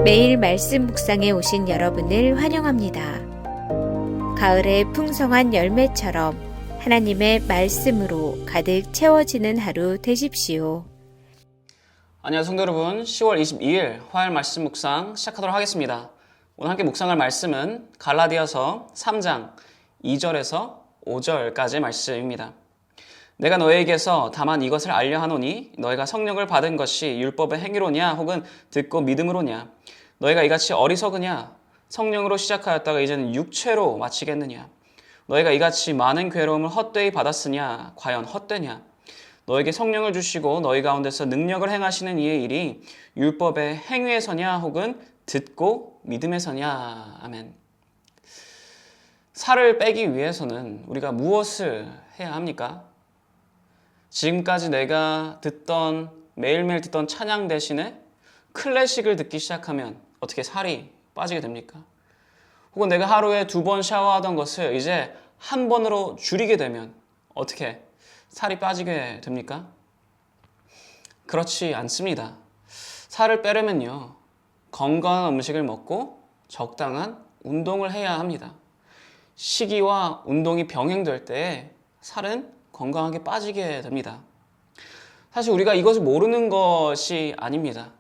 매일 말씀 묵상에 오신 여러분을 환영합니다. 가을의 풍성한 열매처럼 하나님의 말씀으로 가득 채워지는 하루 되십시오. 안녕하세요 성도 여러분, 10월 22일 화요일 말씀 묵상 시작하도록 하겠습니다. 오늘 함께 묵상할 말씀은 갈라디아서 3장 2절에서 5절까지의 말씀입니다. 내가 너희에게서 다만 이것을 알려 하노니 너희가 성령을 받은 것이 율법의 행위로냐 혹은 듣고 믿음으로냐. 너희가 이같이 어리석으냐. 성령으로 시작하였다가 이제는 육체로 마치겠느냐. 너희가 이같이 많은 괴로움을 헛되이 받았으냐. 과연 헛되냐. 너에게 성령을 주시고 너희 가운데서 능력을 행하시는 이의 일이 율법의 행위에서냐 혹은 듣고 믿음에서냐. 아멘. 살을 빼기 위해서는 우리가 무엇을 해야 합니까? 지금까지 내가 매일매일 듣던 찬양 대신에 클래식을 듣기 시작하면 어떻게 살이 빠지게 됩니까? 혹은 내가 하루에 2번 샤워하던 것을 이제 1번으로 줄이게 되면 어떻게 살이 빠지게 됩니까? 그렇지 않습니다. 살을 빼려면요, 건강한 음식을 먹고 적당한 운동을 해야 합니다. 식이와 운동이 병행될 때 살은 건강하게 빠지게 됩니다. 사실 우리가 이것을 모르는 것이 아닙니다.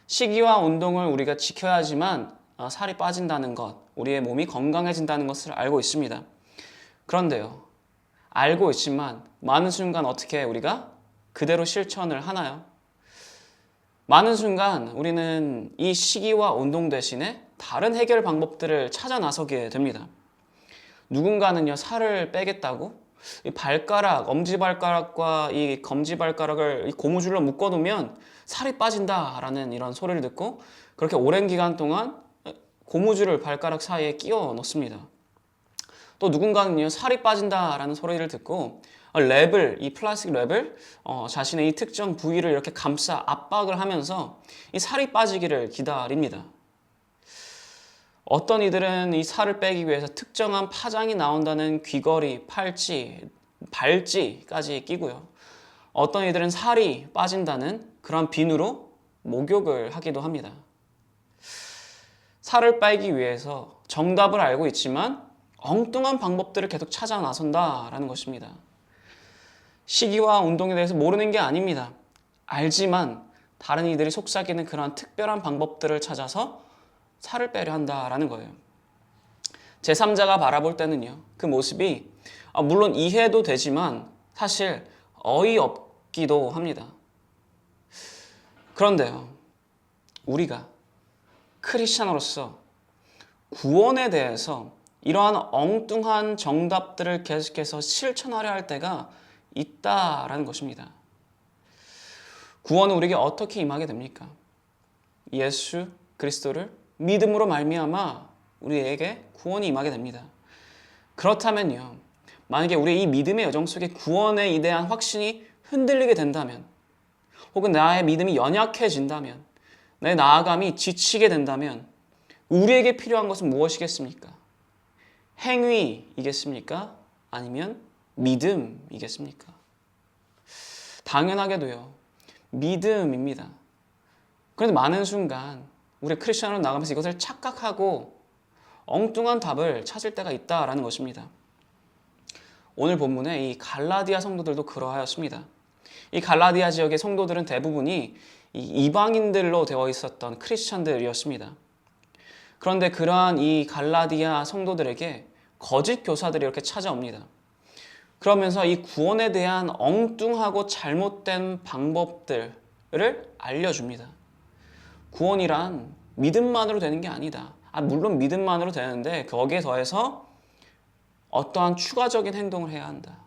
식이와 운동을 우리가 지켜야 하지만 살이 빠진다는 것, 우리의 몸이 건강해진다는 것을 알고 있습니다. 그런데요, 알고 있지만 많은 순간 어떻게 우리가 그대로 실천을 하나요? 많은 순간 우리는 이 식이와 운동 대신에 다른 해결 방법들을 찾아 나서게 됩니다. 누군가는요, 살을 빼겠다고 이 발가락, 엄지발가락과 이 검지발가락을 고무줄로 묶어놓으면 살이 빠진다라는 이런 소리를 듣고 그렇게 오랜 기간 동안 고무줄을 발가락 사이에 끼워 넣습니다. 또 누군가는요, 살이 빠진다라는 소리를 듣고 이 플라스틱 랩을 자신의 이 특정 부위를 이렇게 감싸 압박을 하면서 이 살이 빠지기를 기다립니다. 어떤 이들은 이 살을 빼기 위해서 특정한 파장이 나온다는 귀걸이, 팔찌, 발찌까지 끼고요. 어떤 이들은 살이 빠진다는 그런 비누로 목욕을 하기도 합니다. 살을 빼기 위해서 정답을 알고 있지만 엉뚱한 방법들을 계속 찾아 나선다라는 것입니다. 식이와 운동에 대해서 모르는 게 아닙니다. 알지만 다른 이들이 속삭이는 그러한 특별한 방법들을 찾아서 살을 빼려 한다라는 거예요. 제3자가 바라볼 때는요, 그 모습이 물론 이해도 되지만 사실 어이없기도 합니다. 그런데요, 우리가 크리스찬으로서 구원에 대해서 이러한 엉뚱한 정답들을 계속해서 실천하려 할 때가 있다라는 것입니다. 구원은 우리에게 어떻게 임하게 됩니까? 예수 그리스도를 믿음으로 말미암아 우리에게 구원이 임하게 됩니다. 그렇다면요, 만약에 우리의 이 믿음의 여정 속에 구원에 대한 확신이 흔들리게 된다면, 혹은 나의 믿음이 연약해진다면, 내 나아감이 지치게 된다면 우리에게 필요한 것은 무엇이겠습니까? 행위이겠습니까? 아니면 믿음이겠습니까? 당연하게도요, 믿음입니다. 그런데 많은 순간 우리 크리스천으로 나가면서 이것을 착각하고 엉뚱한 답을 찾을 때가 있다라는 것입니다. 오늘 본문에 이 갈라디아 성도들도 그러하였습니다. 이 갈라디아 지역의 성도들은 대부분이 이방인들로 되어 있었던 크리스천들이었습니다. 그런데 그러한 이 갈라디아 성도들에게 거짓 교사들이 이렇게 찾아옵니다. 그러면서 이 구원에 대한 엉뚱하고 잘못된 방법들을 알려줍니다. 구원이란 믿음만으로 되는 게 아니다. 물론 믿음만으로 되는데 거기에 더해서 어떠한 추가적인 행동을 해야 한다.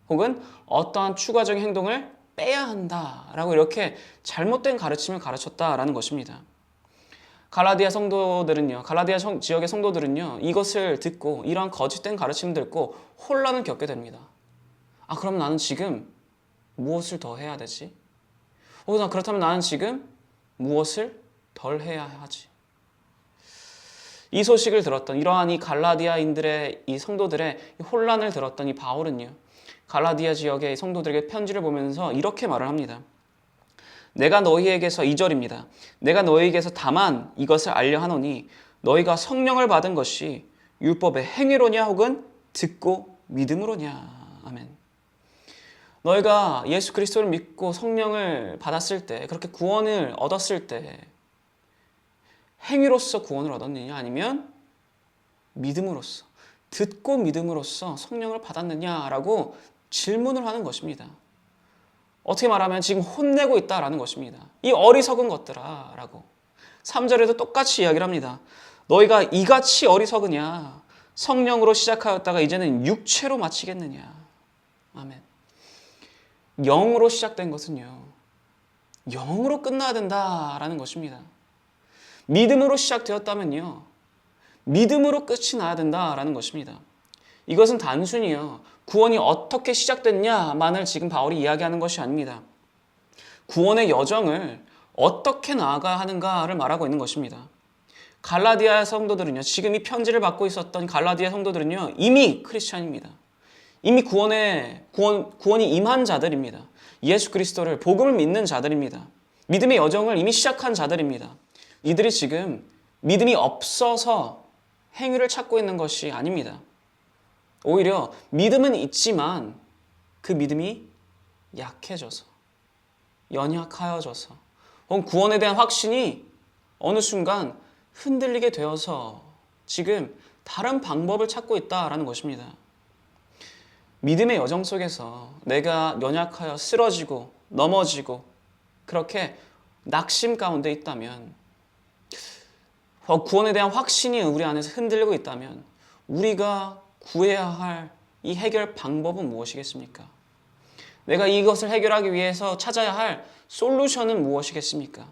혹은 어떠한 추가적인 행동을 빼야 한다라고 이렇게 잘못된 가르침을 가르쳤다라는 것입니다. 갈라디아 지역의 성도들은요, 이것을 듣고 이러한 거짓된 가르침을 듣고 혼란을 겪게 됩니다. 그럼 나는 지금 무엇을 더 해야 되지? 혹은 그렇다면 나는 지금 무엇을 덜 해야 하지? 이 소식을 들었던 이러한 이 갈라디아인들의 이 성도들의 혼란을 들었던 이 바울은요, 갈라디아 지역의 성도들에게 편지를 보면서 이렇게 말을 합니다. 내가 너희에게서 2절입니다. 내가 너희에게서 다만 이것을 알려 하노니 너희가 성령을 받은 것이 율법의 행위로냐 혹은 듣고 믿음으로냐. 아멘. 너희가 예수 그리스도를 믿고 성령을 받았을 때, 그렇게 구원을 얻었을 때 행위로서 구원을 얻었느냐 아니면 믿음으로써, 듣고 믿음으로써 성령을 받았느냐라고 질문을 하는 것입니다. 어떻게 말하면 지금 혼내고 있다라는 것입니다. 이 어리석은 것들아 라고. 3절에도 똑같이 이야기를 합니다. 너희가 이같이 어리석으냐. 성령으로 시작하였다가 이제는 육체로 마치겠느냐. 아멘. 영으로 시작된 것은요, 영으로 끝나야 된다라는 것입니다. 믿음으로 시작되었다면요, 믿음으로 끝이 나야 된다라는 것입니다. 이것은 단순히요, 구원이 어떻게 시작됐냐만을 지금 바울이 이야기하는 것이 아닙니다. 구원의 여정을 어떻게 나아가야 하는가를 말하고 있는 것입니다. 갈라디아 성도들은요, 지금 이 편지를 받고 있었던 갈라디아 성도들은요, 이미 크리스찬입니다. 이미 구원이 임한 자들입니다. 예수 그리스도를, 복음을 믿는 자들입니다. 믿음의 여정을 이미 시작한 자들입니다. 이들이 지금 믿음이 없어서 행위를 찾고 있는 것이 아닙니다. 오히려 믿음은 있지만 그 믿음이 약해져서, 연약하여져서, 혹은 구원에 대한 확신이 어느 순간 흔들리게 되어서 지금 다른 방법을 찾고 있다라는 것입니다. 믿음의 여정 속에서 내가 연약하여 쓰러지고 넘어지고 그렇게 낙심 가운데 있다면, 구원에 대한 확신이 우리 안에서 흔들리고 있다면 우리가 구해야 할 이 해결 방법은 무엇이겠습니까? 내가 이것을 해결하기 위해서 찾아야 할 솔루션은 무엇이겠습니까?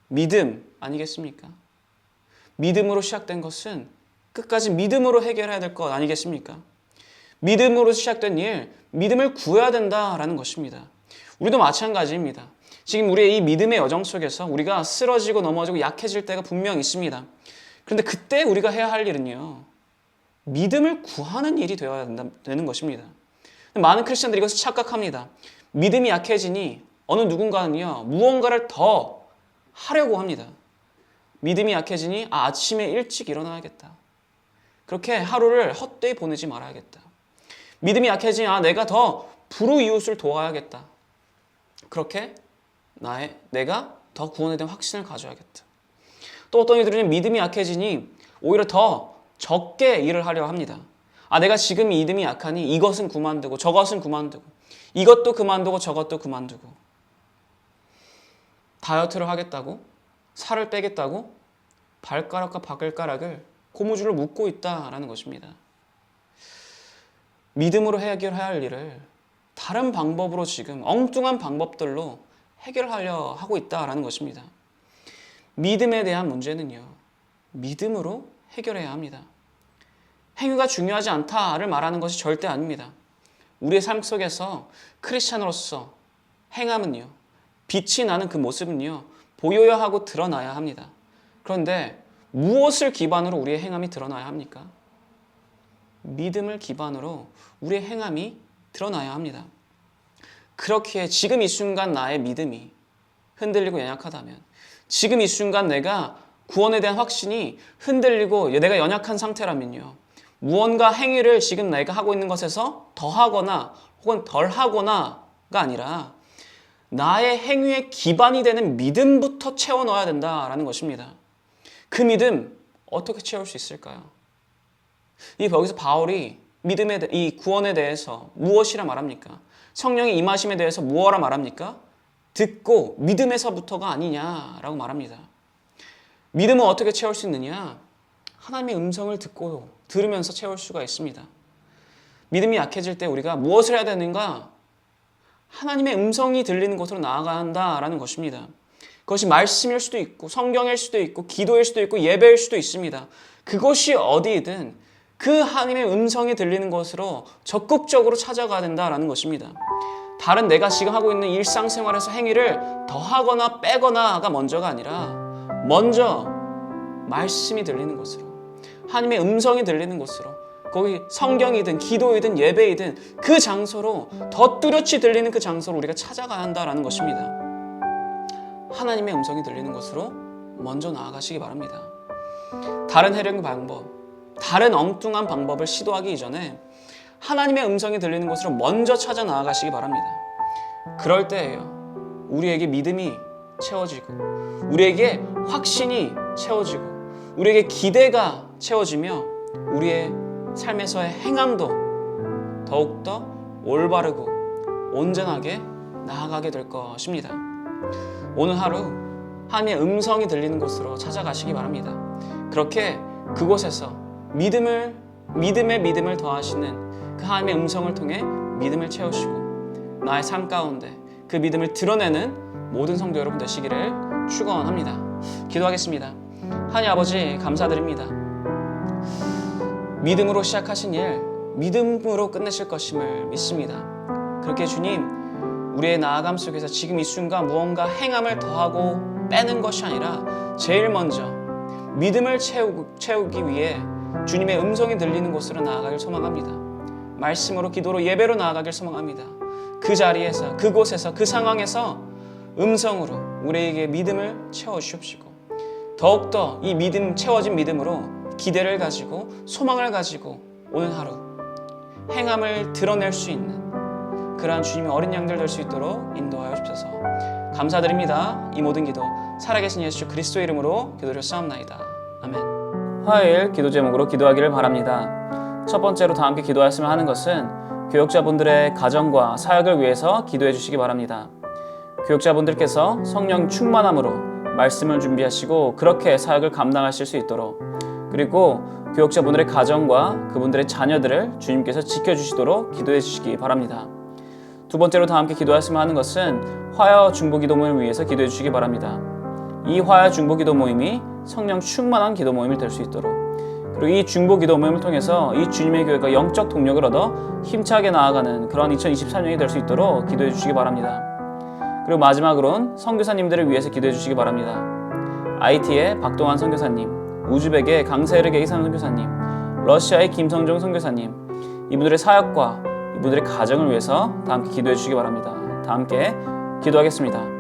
믿음 아니겠습니까? 믿음으로 시작된 것은 끝까지 믿음으로 해결해야 될 것 아니겠습니까? 믿음으로 시작된 일, 믿음을 구해야 된다라는 것입니다. 우리도 마찬가지입니다. 지금 우리의 이 믿음의 여정 속에서 우리가 쓰러지고 넘어지고 약해질 때가 분명 있습니다. 그런데 그때 우리가 해야 할 일은요, 믿음을 구하는 일이 되어야 되는 것입니다. 많은 크리스천들이 이것을 착각합니다. 믿음이 약해지니 어느 누군가는요, 무언가를 더 하려고 합니다. 믿음이 약해지니 아침에 일찍 일어나야겠다. 그렇게 하루를 헛되이 보내지 말아야겠다. 믿음이 약해지니 내가 더 불우이웃을 도와야겠다. 그렇게 내가 더 구원에 대한 확신을 가져야겠다. 또 어떤 이들은 믿음이 약해지니 오히려 더 적게 일을 하려 합니다. 내가 지금 믿음이 약하니 이것은 그만두고 저것은 그만두고 이것도 그만두고 저것도 그만두고 다이어트를 하겠다고, 살을 빼겠다고 발가락과 발가락을 고무줄로 묶고 있다라는 것입니다. 믿음으로 해결해야 할 일을 다른 방법으로 지금 엉뚱한 방법들로 해결하려 하고 있다라는 것입니다. 믿음에 대한 문제는요, 믿음으로 해결해야 합니다. 행위가 중요하지 않다를 말하는 것이 절대 아닙니다. 우리의 삶 속에서 크리스찬으로서 행함은요, 빛이 나는 그 모습은요, 보여야 하고 드러나야 합니다. 그런데 무엇을 기반으로 우리의 행함이 드러나야 합니까? 믿음을 기반으로 우리의 행함이 드러나야 합니다. 그렇기에 지금 이 순간 나의 믿음이 흔들리고 연약하다면, 지금 이 순간 내가 구원에 대한 확신이 흔들리고 내가 연약한 상태라면요, 무언가 행위를 지금 내가 하고 있는 것에서 더하거나 혹은 덜하거나가 아니라 나의 행위의 기반이 되는 믿음부터 채워 넣어야 된다라는 것입니다. 그 믿음 어떻게 채울 수 있을까요? 여기서 바울이 이 구원에 대해서 무엇이라 말합니까? 성령의 임하심에 대해서 무엇라 말합니까? 듣고 믿음에서부터가 아니냐라고 말합니다. 믿음은 어떻게 채울 수 있느냐? 하나님의 음성을 듣고 들으면서 채울 수가 있습니다. 믿음이 약해질 때 우리가 무엇을 해야 되는가? 하나님의 음성이 들리는 곳으로 나아가야 한다라는 것입니다. 그것이 말씀일 수도 있고 성경일 수도 있고 기도일 수도 있고 예배일 수도 있습니다. 그것이 어디든 그 하나님의 음성이 들리는 곳으로 적극적으로 찾아가야 된다라는 것입니다. 다른 내가 지금 하고 있는 일상생활에서 행위를 더하거나 빼거나가 먼저가 아니라 먼저 말씀이 들리는 곳으로, 하나님의 음성이 들리는 곳으로, 거기 성경이든 기도이든 예배이든 그 장소로, 더 뚜렷이 들리는 그 장소로 우리가 찾아가야 한다라는 것입니다. 하나님의 음성이 들리는 곳으로 먼저 나아가시기 바랍니다. 다른 해령 방법, 다른 엉뚱한 방법을 시도하기 이전에 하나님의 음성이 들리는 곳으로 먼저 찾아 나아가시기 바랍니다. 그럴 때예요. 우리에게 믿음이 채워지고, 우리에게 확신이 채워지고, 우리에게 기대가 채워지며 우리의 삶에서의 행함도 더욱더 올바르고 온전하게 나아가게 될 것입니다. 오늘 하루 하나님의 음성이 들리는 곳으로 찾아가시기 바랍니다. 그렇게 그곳에서 믿음의 믿음을 더하시는 그 하나님의 음성을 통해 믿음을 채우시고 나의 삶 가운데 그 믿음을 드러내는 모든 성도 여러분 되시기를 축원합니다. 기도하겠습니다. 하나님 아버지 감사드립니다. 믿음으로 시작하신 일 믿음으로 끝내실 것임을 믿습니다. 그렇게 주님, 우리의 나아감 속에서 지금 이 순간 무언가 행함을 더하고 빼는 것이 아니라 제일 먼저 믿음을 채우기 위해 주님의 음성이 들리는 곳으로 나아가길 소망합니다. 말씀으로, 기도로, 예배로 나아가길 소망합니다. 그 자리에서, 그곳에서, 그 상황에서 음성으로 우리에게 믿음을 채워주십시고 더욱더 이 믿음, 채워진 믿음으로 기대를 가지고 소망을 가지고 오늘 하루 행함을 드러낼 수 있는 그러한 주님의 어린 양들 될 수 있도록 인도하여 주셔서 감사드립니다. 이 모든 기도 살아계신 예수 그리스도 이름으로 기도드렸사옵나이다. 아멘. 화요일 기도 제목으로 기도하기를 바랍니다. 첫 번째로 다 함께 기도하였으면 하는 것은 교육자분들의 가정과 사역을 위해서 기도해 주시기 바랍니다. 교육자분들께서 성령 충만함으로 말씀을 준비하시고 그렇게 사역을 감당하실 수 있도록, 그리고 교육자분들의 가정과 그분들의 자녀들을 주님께서 지켜주시도록 기도해 주시기 바랍니다. 두 번째로 다 함께 기도하였으면 하는 것은 화요 중보기도 모임을 위해서 기도해 주시기 바랍니다. 이 화요 중보기도 모임이 성령 충만한 기도 모임이 될 수 있도록, 그리고 이 중보기도 모임을 통해서 이 주님의 교회가 영적 동력을 얻어 힘차게 나아가는 그런 2023년이 될 수 있도록 기도해 주시기 바랍니다. 그리고 마지막으로는 선교사님들을 위해서 기도해 주시기 바랍니다. IT의 박동환 선교사님, 우즈벡의 강세르게 이산 선교사님, 러시아의 김성종 선교사님, 이분들의 사역과 이분들의 가정을 위해서 다 함께 기도해 주시기 바랍니다. 다 함께 기도하겠습니다.